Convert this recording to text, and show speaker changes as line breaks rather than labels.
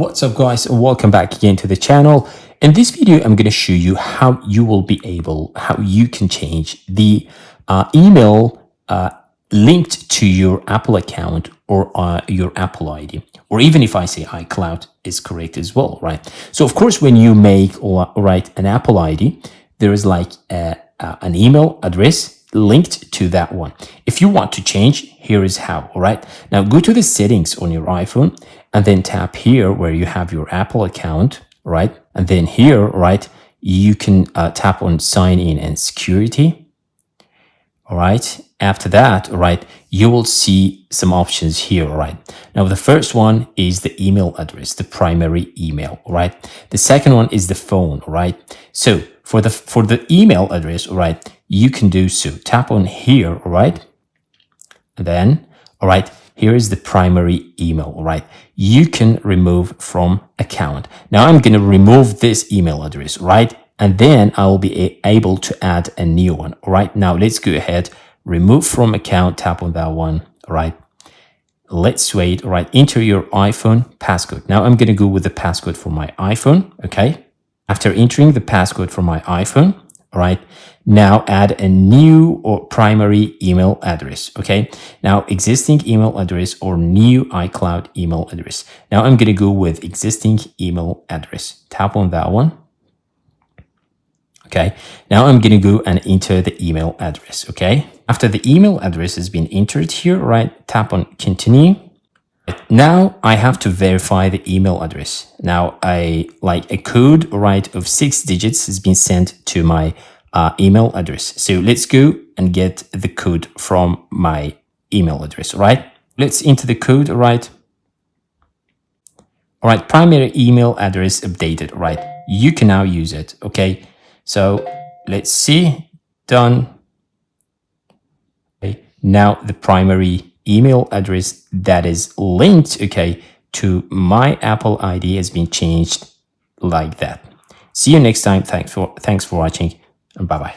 What's up guys, and welcome back again to the channel. In this video I'm going to show you how you can change the email linked to your Apple account or your Apple ID, or even if I say iCloud is correct as well, right? So of course when you make or write an Apple ID, there is like an email address linked to that one. If you want to change, here is how. All right, now go to the settings on your iPhone and then tap here where you have your Apple account, right? And then here, right, you can tap on sign in and security. All right, after that, all right, you will see some options here. All right, now the first one is the email address, the primary email. All right, the second one is the phone. All right, so for the email address, all right, you can do so. Tap on here, all right, and then, all right, here is the primary email. All right, you can remove from account. Now I'm going to remove this email address, right? And then I will be able to add a new one. All right, now let's go ahead, remove from account, tap on that one. All right, let's wait. All right, enter your iPhone passcode. Now I'm going to go with the passcode for my iPhone. Okay, after entering the passcode for my iPhone, all right, now add a new or primary email address. Okay, now existing email address or new iCloud email address. Now I'm going to go with existing email address. Tap on that one. Okay, now I'm going to go and enter the email address. Okay, after the email address has been entered here, right, tap on continue. Now I have to verify the email address. Now a code, right, of 6 digits has been sent to my email address. So let's go and get the code from my email address. Right, let's enter the code. Right, all right, primary email address updated. Right, you can now use it. Okay, so let's see, done. Okay, now the primary email address that is linked, okay, to my Apple ID has been changed like that. See you next time. Thanks for watching, and bye bye.